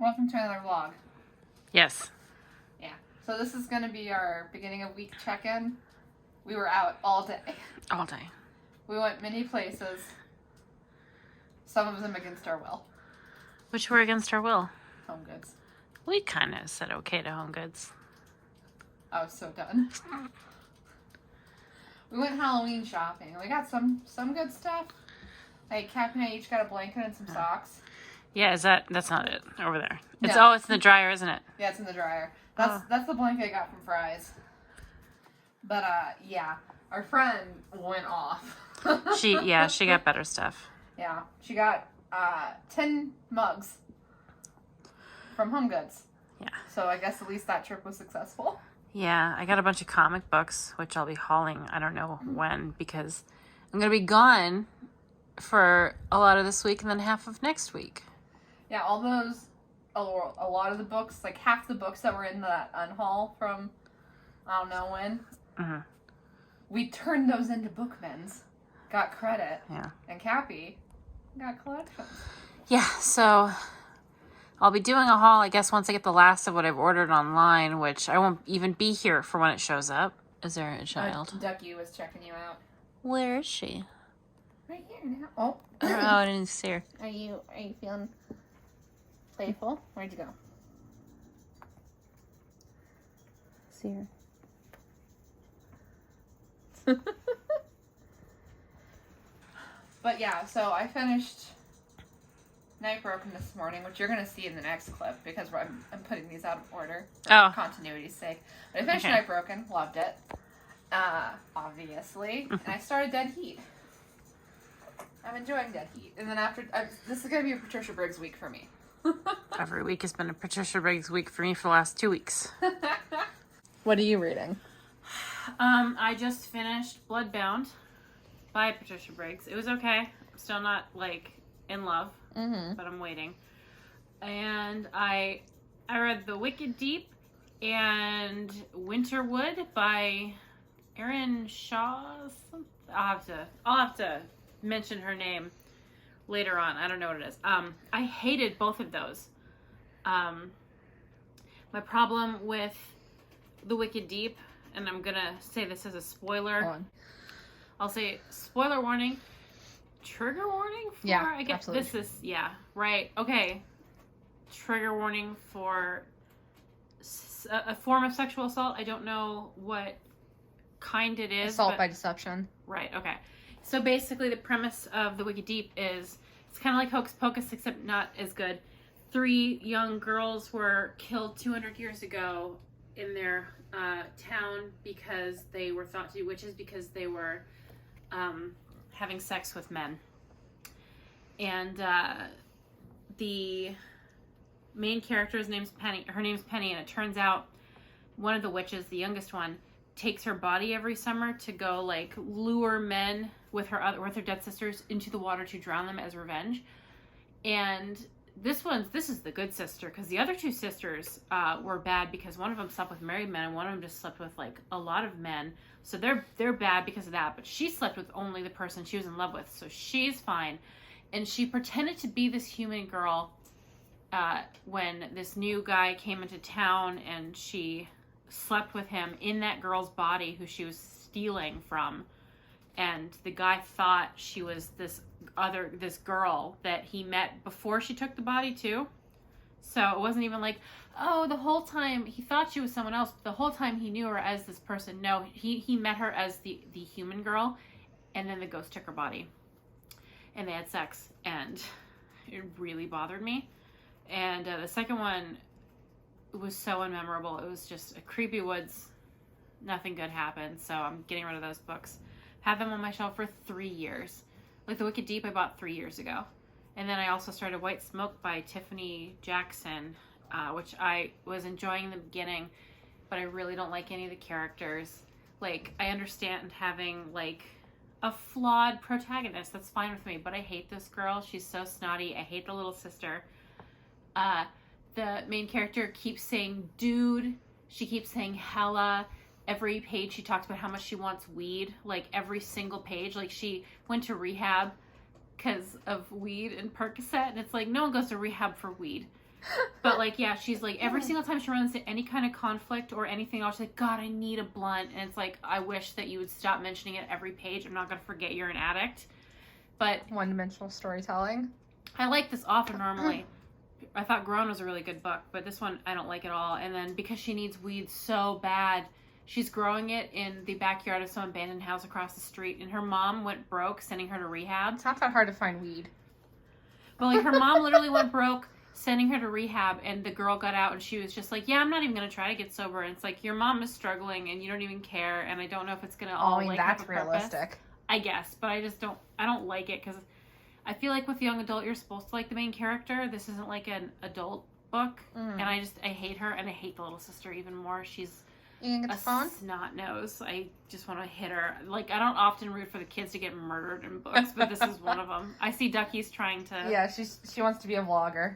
Welcome to another vlog. Yes. Yeah. So this is going to be our beginning of week check-in. We were out all day. All day. We went many places. Some of them against our will. Which were against our will. Home Goods. We kind of said okay to Home Goods. I was so done. We went Halloween shopping. We got some good stuff. Like Cap and I each got a blanket and some socks. Yeah, that's not it over there. It's No. it's in the dryer, isn't it? Yeah, it's in the dryer. That's the blanket I got from Fry's. But yeah, our friend went off. She got better stuff. Yeah, she got 10 mugs from Home Goods. Yeah. So I guess at least that trip was successful. Yeah, I got a bunch of comic books, which I'll be hauling, I don't know when, because I'm going to be gone for a lot of this week and then half of next week. Yeah, a lot of the books, like half the books that were in that unhaul from, I don't know when, we turned those into Bookmans, got credit, and Cappy got collections. Yeah, so I'll be doing a haul, I guess, once I get the last of what I've ordered online, which I won't even be here for when it shows up. Is there a child? Ducky was checking you out. Where is she? Right here now. Oh. Oh, I didn't see her. Are you feeling playful? Where'd you go? See her. But yeah, so I finished Night Broken this morning, which you're going to see in the next clip because I'm putting these out of order for continuity's sake. But I finished Night Broken, loved it, obviously, and I started Dead Heat. I'm enjoying Dead Heat. And then this is going to be a Patricia Briggs week for me. Every week has been a Patricia Briggs week for me for the last 2 weeks. What are you reading? I just finished Bloodbound by Patricia Briggs. It was okay. I'm still not, in love, but I'm waiting. And I read The Wicked Deep and Winterwood by Erin Shaw. I'll have to mention her name later on. I don't know what it is. I hated both of those. My problem with The Wicked Deep, and I'm gonna say this as a spoiler. I'll say spoiler warning, trigger warning for, I guess absolutely. This is, right. Okay. Trigger warning for a form of sexual assault. I don't know what kind it is. Assault by deception. Right. Okay. So basically the premise of The Wicked Deep is it's kind of like Hocus Pocus, except not as good. 3 young girls were killed 200 years ago in their town because they were thought to be witches because they were having sex with men. And the main character's name's Penny. Her name's Penny, and it turns out one of the witches, the youngest one, takes her body every summer to go lure men with her dead sisters into the water to drown them as revenge. And this is the good sister, because the other 2 sisters were bad because one of them slept with married men and one of them just slept with a lot of men. So they're bad because of that. But she slept with only the person she was in love with, so she's fine. And she pretended to be this human girl when this new guy came into town, and she slept with him in that girl's body who she was stealing from. And the guy thought she was this girl that he met before she took the body too. So it wasn't even the whole time he thought she was someone else, but the whole time he knew her as this person. No, he met her as the human girl, and then the ghost took her body. And they had sex, and it really bothered me. And the second one was so unmemorable. It was just a creepy woods. Nothing good happened, so I'm getting rid of those books. Had them on my shelf for 3 years. The Wicked Deep I bought 3 years ago. And then I also started White Smoke by Tiffany Jackson, which I was enjoying in the beginning, but I really don't like any of the characters. I understand having, a flawed protagonist. That's fine with me, but I hate this girl. She's so snotty. I hate the little sister. The main character keeps saying dude. She keeps saying hella. Every page she talks about how much she wants weed. Every single page. She went to rehab because of weed and Percocet. And it's no one goes to rehab for weed. But, like, yeah, she's like, every single time she runs into any kind of conflict or anything else, she's like, God, I need a blunt. And it's like, I wish that you would stop mentioning it every page. I'm not going to forget you're an addict. But one-dimensional storytelling. I like this author normally. I thought Grown was a really good book, but this one I don't like at all. And then because she needs weed so bad, she's growing it in the backyard of some abandoned house across the street. And her mom went broke, sending her to rehab. It's not that hard to find weed. But, like, her mom literally went broke, sending her to rehab, and the girl got out, and she was just like, yeah, I'm not even going to try to get sober. And it's like, your mom is struggling, and you don't even care, and I don't know if it's going to all, like, that's have a purpose. realistic. I guess, but I don't like it, because I feel like with young adult, you're supposed to like the main character. This isn't, like, an adult book, and I hate her, and I hate the little sister even more. She's a snot nose. I just want to hit her. Like, I don't often root for the kids to get murdered in books, but this is one of them. I see Ducky's trying to... Yeah, she wants to be a vlogger.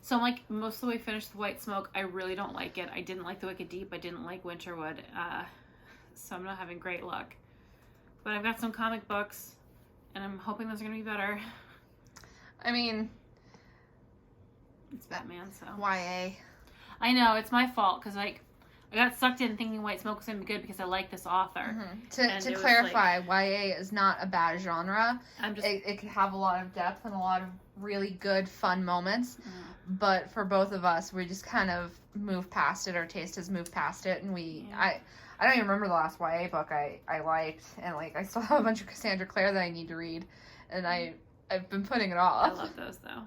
So I'm, like, most of the way finished The White Smoke. I really don't like it. I didn't like The Wicked Deep. I didn't like Winterwood. So I'm not having great luck. But I've got some comic books, and I'm hoping those are going to be better. I mean... It's Batman, so... YA. I know, it's my fault, because, like, I got sucked in thinking White Smoke was going to be good because I like this author. To clarify, YA is not a bad genre. It can have a lot of depth and a lot of really good, fun moments. But for both of us, we just kind of moved past it. Our taste has moved past it. And I don't even remember the last YA book I liked. And, like, I still have a bunch of Cassandra Clare that I need to read. And I've been putting it off. I love those, though.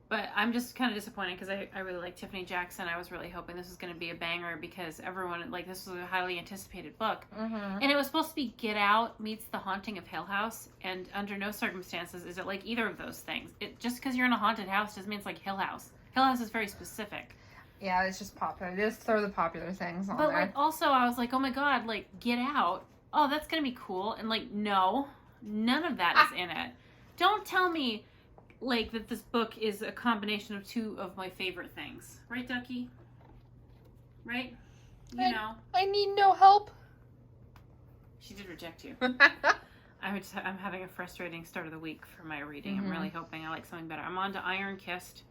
But I'm just kind of disappointed because I really like Tiffany Jackson. I was really hoping this was going to be a banger because everyone, like, this was a highly anticipated book. And it was supposed to be Get Out meets The Haunting of Hill House. And under no circumstances is it like either of those things. Just because you're in a haunted house doesn't mean it's like Hill House. Hill House is very specific. Yeah, it's just popular. They just throw the popular things on there. But, like, also I was like, oh my God, like, Get Out. Oh, that's going to be cool. And, like, no, none of that is in it. Don't tell me... like, that this book is a combination of two of my favorite things. Right, Ducky? Right? You know. I need no help. She did reject you. I'm having a frustrating start of the week for my reading. I'm really hoping I like something better. I'm on to Iron Kissed,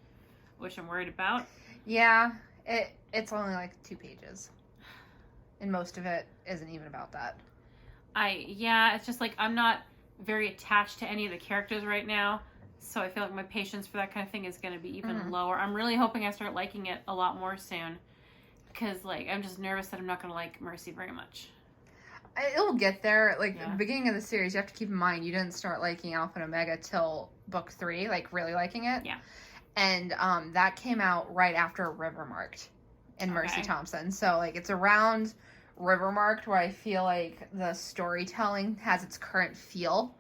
which I'm worried about. Yeah, it's only like 2 pages. And most of it isn't even about that. It's just like I'm not very attached to any of the characters right now. So I feel like my patience for that kind of thing is going to be even lower. I'm really hoping I start liking it a lot more soon. Because, like, I'm just nervous that I'm not going to like Mercy very much. It'll get there. Like, the beginning of the series, you have to keep in mind, you didn't start liking Alpha and Omega till book 3, like, really liking it. Yeah. And that came out right after Rivermarked in Mercy Thompson. So, like, it's around Rivermarked where I feel like the storytelling has its current feel.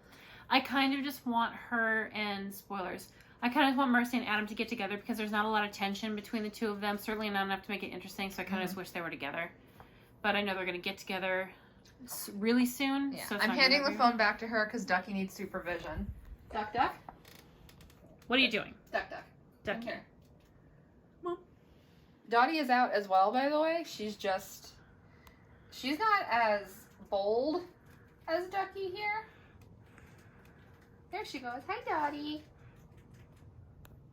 I kind of just want her and spoilers. I kind of want Mercy and Adam to get together because there's not a lot of tension between the two of them. Certainly not enough to make it interesting. So I kind of just wish they were together. But I know they're going to get together really soon. Yeah. So I'm handing the phone back to her because Ducky needs supervision. Duck, duck. What are you doing? Duck, duck. Duck. Here. Mom. Dottie is out as well, by the way. She's not as bold as Ducky here. There she goes. Hi, Dottie.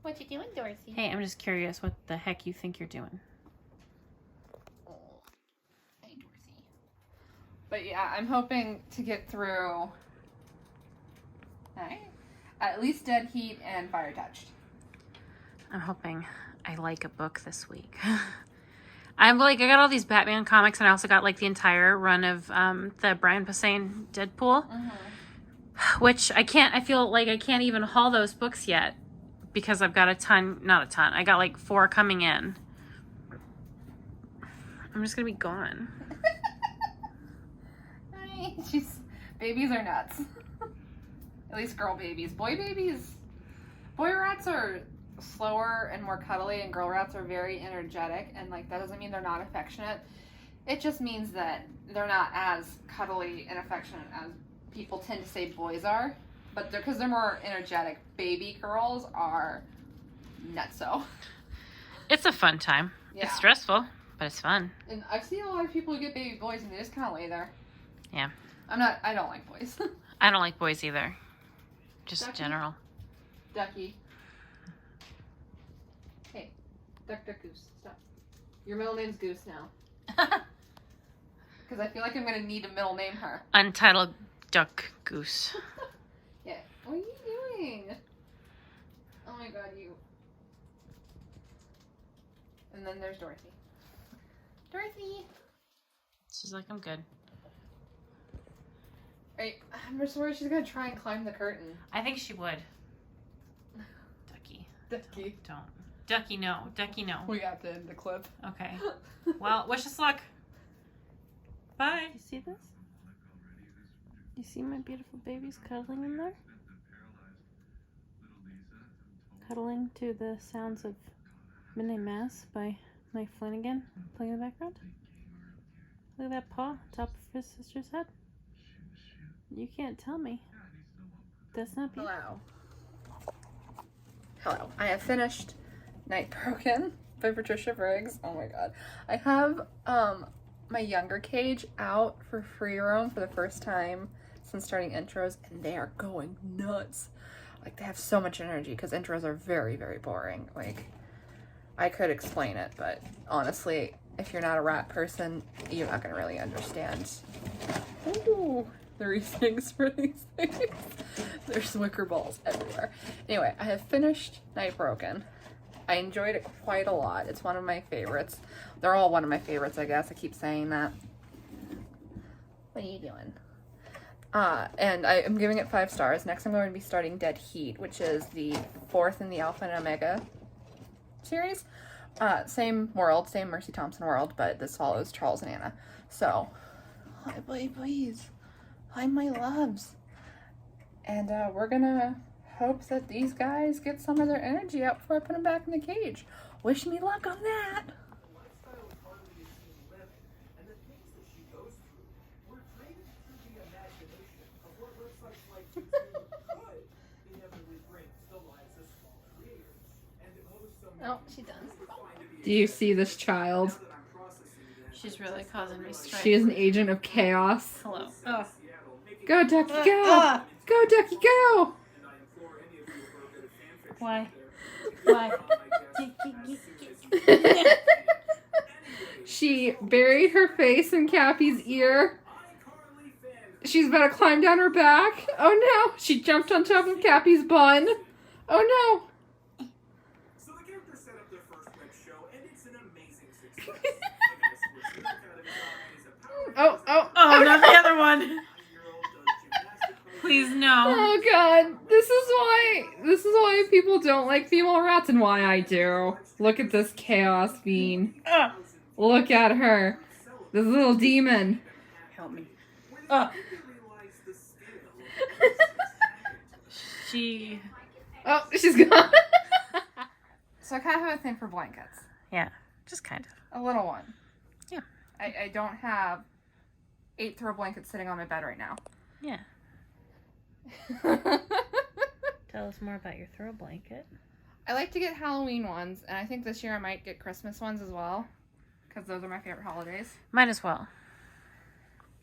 What you doing, Dorothy? Hey, I'm just curious what the heck you think you're doing. Oh. Hey, Dorothy. But yeah, I'm hoping to get through at least Dead Heat and Fire Touched. I'm hoping I like a book this week. I got all these Batman comics and I also got like the entire run of the Brian Posehn Deadpool. Which I feel like I can't even haul those books yet because I've got I got like 4 coming in. I'm just going to be gone. Babies are nuts. At least girl babies. Boy rats are slower and more cuddly and girl rats are very energetic and like that doesn't mean they're not affectionate. It just means that they're not as cuddly and affectionate as people tend to say boys are, but because they're more energetic. Baby girls are nutso. It's a fun time. Yeah. It's stressful, but it's fun. And I've seen a lot of people who get baby boys and they just kind of lay there. Yeah. I don't like boys. I don't like boys either. Just Ducky? general. Ducky. Hey. Duck, duck, goose. Stop. Your middle name's Goose now. Because I feel like I'm going to need to middle name her. Untitled Duck Goose. Yeah. What are you doing? Oh my god, you. And then there's Dorothy. Dorothy! She's like, I'm good. Right, I'm just worried she's going to try and climb the curtain. I think she would. Ducky. Ducky. Don't. Ducky, no. Ducky, no. We got to end the clip. Okay. Well, wish us luck. Bye. You see this? You see my beautiful babies cuddling in there? Cuddling to the sounds of Midnight Mass by Mike Flanagan playing in the background. Look at that paw, top of his sister's head. You can't tell me. That's not beautiful. Hello. I have finished Night Broken by Patricia Briggs. Oh my god. I have my younger cage out for free roam for the first time since starting intros, and they are going nuts. Like, they have so much energy because intros are very, very boring. Like, I could explain it, but honestly, if you're not a rat person, you're not going to really understand. Ooh, the reasonings for these things. There's wicker balls everywhere. Anyway, I have finished Night Broken. I enjoyed it quite a lot. It's one of my favorites. They're all one of my favorites, I guess. I keep saying that. What are you doing? And I am giving it 5 stars. Next I'm going to be starting Dead Heat, which is the 4th in the Alpha and Omega series. Same world, same Mercy Thompson world, but this follows Charles and Anna. So, hi, please. Hi, my loves. And we're gonna hope that these guys get some of their energy out before I put them back in the cage. Wish me luck on that. Oh, she does. Do you see this child? She's really causing me strife. She is an agent of chaos. Hello. Go, Ducky, go! Go, Ducky, go! Why? Why? She buried her face in Cappy's ear. She's about to climb down her back. Oh no! She jumped on top of Cappy's bun. Oh no! So the characters set up their first web show, and it's an amazing success. Oh, not the other one. Please no. Oh god, this is why people don't like female rats and why I do. Look at this chaos fiend. Look at her. This little demon. Help me. She's gone. So I kind of have a thing for blankets. Yeah, just kind of. A little one. Yeah. I don't have 8 throw blankets sitting on my bed right now. Yeah. Tell us more about your throw blanket. I like to get Halloween ones, and I think this year I might get Christmas ones as well, because those are my favorite holidays. Might as well.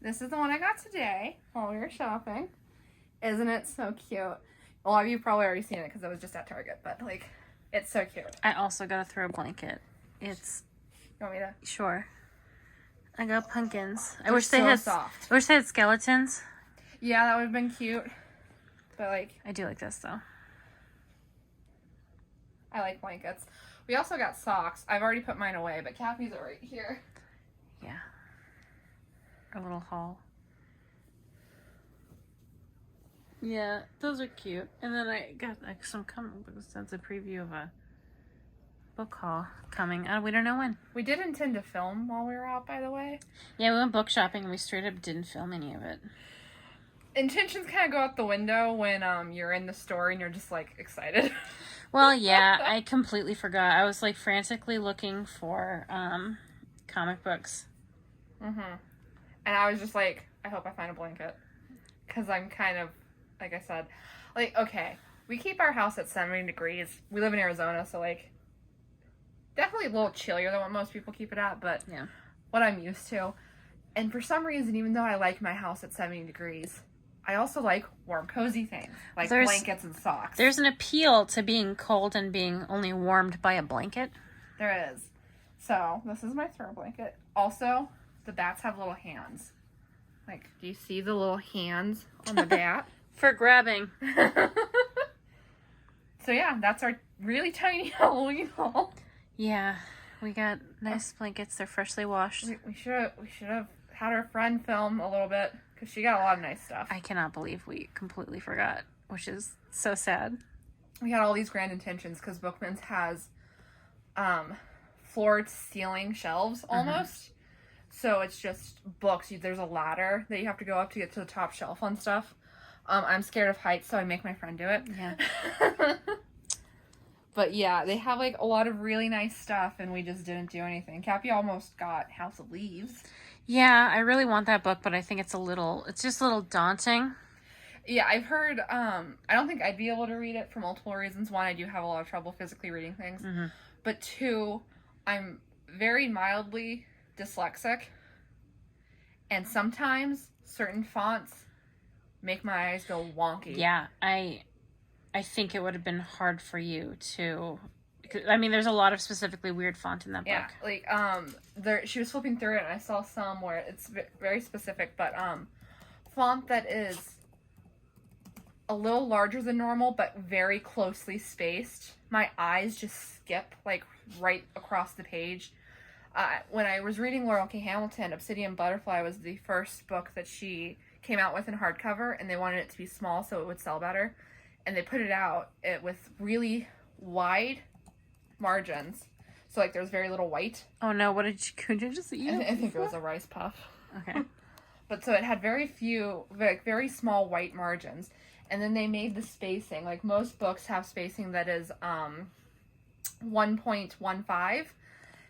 This is the one I got today while we were shopping. Isn't it so cute? A lot of you probably already seen it because it was just at Target, but like, it's so cute. I also got a throw blanket. It's... You want me to? Sure. I got pumpkins. I wish they had soft. I wish they had skeletons. Yeah, that would have been cute. But like, I do like this though. I like blankets. We also got socks. I've already put mine away, but Cappy's are right here. Yeah. A little haul. Yeah, those are cute. And then I got like some comic books. That's a preview of a book haul coming. We don't know when. We did intend to film while we were out, by the way. Yeah, we went book shopping and we straight up didn't film any of it. Intentions kind of go out the window when you're in the store and you're just like excited. Well, yeah, I completely forgot. I was like frantically looking for comic books. Mm-hmm. And I was just like, I hope I find a blanket. Because I'm kind of, like I said, like, okay, we keep our house at 70 degrees. We live in Arizona, so like, definitely a little chillier than what most people keep it at, but yeah, what I'm used to. And for some reason, even though I like my house at 70 degrees, I also like warm, cozy things, like blankets and socks. There's an appeal to being cold and being only warmed by a blanket. There is. So, this is my throw blanket. Also, the bats have little hands. Like, do you see the little hands on the bat? For grabbing. So, yeah, that's our really tiny Halloween haul. Yeah, we got nice blankets. They're freshly washed. We should have had our friend film a little bit, because she got a lot of nice stuff. I cannot believe we completely forgot, which is so sad. We had all these grand intentions, because Bookman's has floor-to-ceiling shelves, almost. So it's just books. There's a ladder that you have to go up to get to the top shelf on stuff. I'm scared of heights, so I make my friend do it. Yeah. But yeah, they have like a lot of really nice stuff, and we just didn't do anything. Cappy almost got House of Leaves. Yeah, I really want that book, but I think it's just a little daunting. Yeah, I've heard, I don't think I'd be able to read it for multiple reasons. One, I do have a lot of trouble physically reading things. But two, I'm very mildly dyslexic. And sometimes certain fonts make my eyes go wonky. Yeah, I think it would have been hard for you to... I mean, there's a lot of specifically weird font in that book. Yeah, like, she was flipping through it, and I saw some where it's very specific, but, font that is a little larger than normal, but very closely spaced. My eyes just skip, like, right across the page. When I was reading Laurel K. Hamilton, Obsidian Butterfly was the first book that she came out with in hardcover, and they wanted it to be small so it would sell better. And they put it out with really wide margins. So, like, there's very little white. Oh, no. Could you just eat it? I think it was a rice puff. Okay. But so it had very very small white margins. And then they made the spacing. Like, most books have spacing that is 1.15.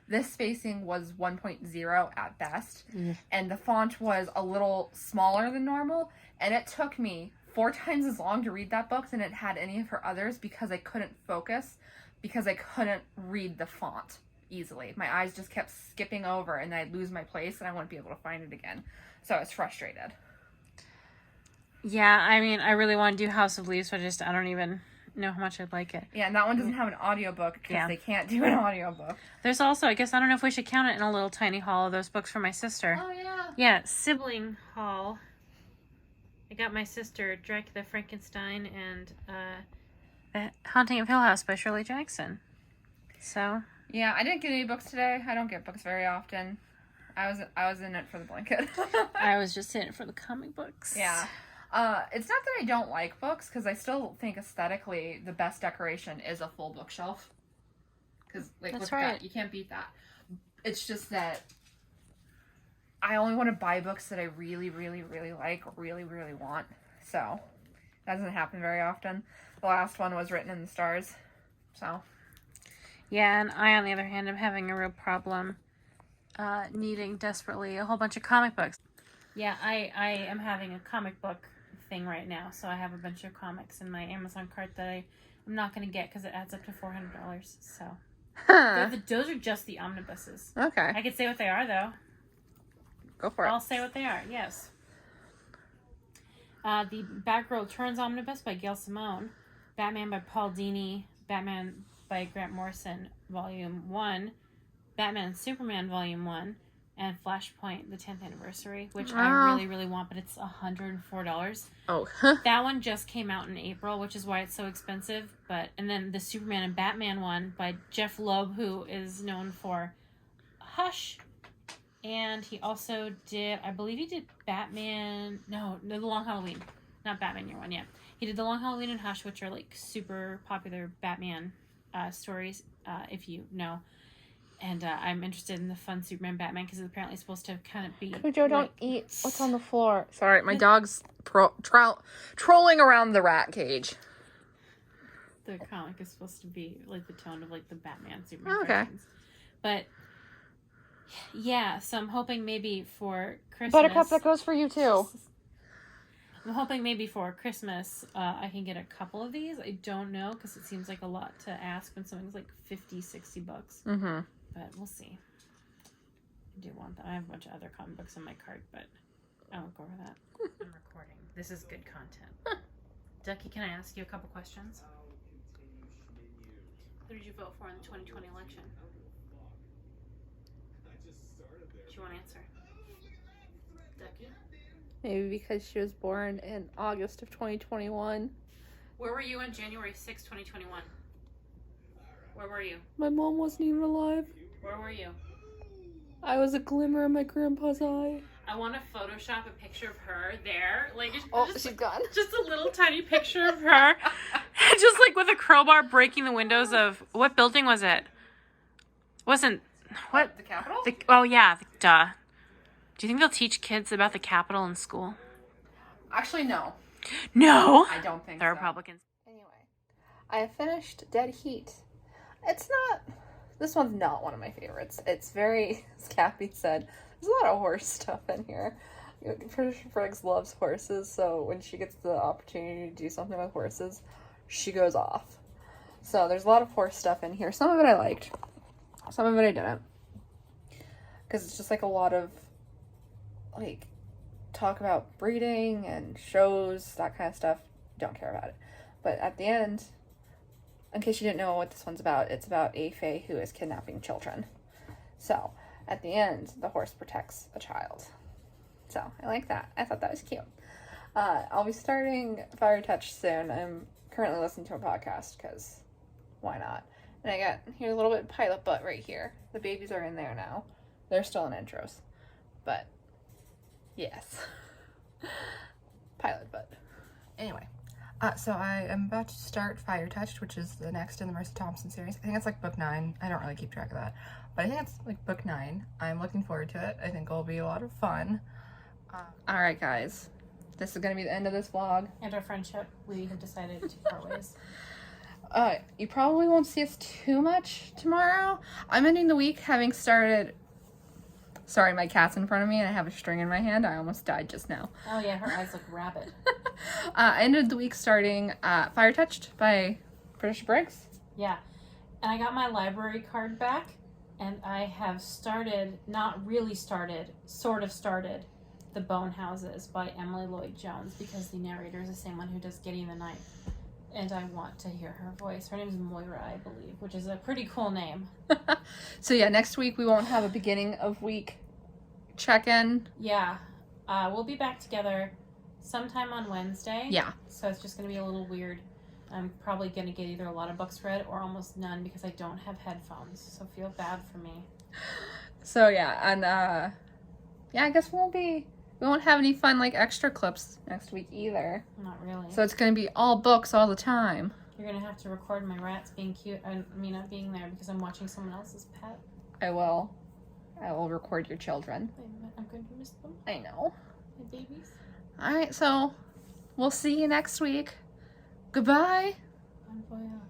This spacing was 1.0 at best. And the font was a little smaller than normal. And it took me 4 times as long to read that book than it had any of her others, because I couldn't focus, because I couldn't read the font easily. My eyes just kept skipping over, and I'd lose my place, and I wouldn't be able to find it again. So I was frustrated. Yeah, I mean, I really want to do House of Leaves, but I don't even know how much I'd like it. Yeah, and that one doesn't have an audiobook, because they can't do an audiobook. There's also, I guess, I don't know if we should count it in a little tiny haul of those books for my sister. Oh, yeah. Yeah, sibling haul. I got my sister Dracula Frankenstein and The Haunting of Hill House by Shirley Jackson. Yeah, I didn't get any books today. I don't get books very often. I was in it for the blanket. I was just in it for the comic books. Yeah. It's not that I don't like books, because I still think aesthetically the best decoration is a full bookshelf. Because, like, That's look right. at that. You can't beat that. It's just that I only want to buy books that I really, really, really like or really, really want. So, that doesn't happen very often. The last one was Written in the Stars. So. Yeah, and I, on the other hand, am having a real problem needing desperately a whole bunch of comic books. Yeah, I am having a comic book thing right now, so I have a bunch of comics in my Amazon cart that I'm not going to get because it adds up to $400. So those are just the omnibuses. Okay. I could say what they are, though. Go for it. I'll say what they are, yes. The Batgirl Returns Omnibus by Gail Simone, Batman by Paul Dini, Batman by Grant Morrison, Volume 1, Batman and Superman, Volume 1, and Flashpoint, the 10th anniversary, which I really, really want, but it's $104. Oh. That one just came out in April, which is why it's so expensive. And then the Superman and Batman one by Jeff Loeb, who is known for Hush. And he also did, I believe he did Batman, no, The Long Halloween. Not Batman Year One, yeah. He did The Long Halloween and Hush, which are like super popular Batman stories, if you know. And I'm interested in the fun Superman Batman because it's apparently supposed to kind of be... Cujo, don't eat what's on the floor. Sorry, my dog's trolling around the rat cage. The comic is supposed to be like the tone of like the Batman Superman versions. But yeah, so I'm hoping maybe for Christmas... Buttercup, that goes for you too. I'm hoping maybe for Christmas I can get a couple of these. I don't know because it seems like a lot to ask when something's like $50-$60. Mm-hmm. But we'll see. I do want that. I have a bunch of other comic books in my cart, but I won't go over that. I'm recording. This is good content. Ducky, can I ask you a couple questions? Who did you vote for in the 2020 election? She won't answer. Ducky? Maybe because she was born in August of 2021. Where were you on January 6, 2021? Where were you? My mom wasn't even alive. Where were you? I was a glimmer in my grandpa's eye. I want to Photoshop a picture of her there. Like, She's gone. Just a little tiny picture of her. Just like with a crowbar breaking the windows of... What building was it? Wasn't... What? The Capitol? Oh, yeah. Duh. Do you think they'll teach kids about the Capitol in school? Actually, no. No? I don't think the so. Republicans. Anyway, I have finished Dead Heat. It's not... This one's not one of my favorites. It's very, as Kathy said, there's a lot of horse stuff in here. Patricia Briggs loves horses, so when she gets the opportunity to do something with horses, she goes off. So there's a lot of horse stuff in here. Some of it I liked. Some of it I didn't. Because it's just like a lot of, like, talk about breeding and shows, that kind of stuff. Don't care about it. But at the end... In case you didn't know what this one's about, it's about a fae who is kidnapping children. So, at the end, the horse protects a child. So, I like that. I thought that was cute. I'll be starting Fire Touch soon. I'm currently listening to a podcast, because why not? And I got, here's a little bit of pilot butt right here. The babies are in there now. They're still in intros. But, yes. Pilot butt. Anyway. So I am about to start Fire Touched, which is the next in the Mercy Thompson series. I think it's like book 9. I don't really keep track of that. But I think it's like book 9. I'm looking forward to it. I think it'll be a lot of fun. Alright guys, this is going to be the end of this vlog. And our friendship, we have decided to part ways. You probably won't see us too much tomorrow. I'm ending the week having started... Sorry, my cat's in front of me and I have a string in my hand. I almost died just now. Oh yeah, her eyes look rabid. I ended the week starting Fire Touched by Patricia Briggs. Yeah, and I got my library card back, and I have started, not really started, sort of started, The Bone Houses by Emily Lloyd-Jones, because the narrator is the same one who does Gideon the Ninth. And I want to hear her voice. Her name is Moira, I believe, which is a pretty cool name. So yeah, next week we won't have a beginning of week check-in. Yeah. We'll be back together sometime on Wednesday. Yeah. So it's just going to be a little weird. I'm probably going to get either a lot of books read or almost none because I don't have headphones. So feel bad for me. So yeah, and yeah, I guess we won't have any fun like extra clips next week either. Not really. So it's going to be all books all the time. You're going to have to record my rats being cute. I mean, not being there because I'm watching someone else's pet. I will record your children. I'm going to miss them. I know. My babies. All right, so we'll see you next week. Goodbye. Bon voyage.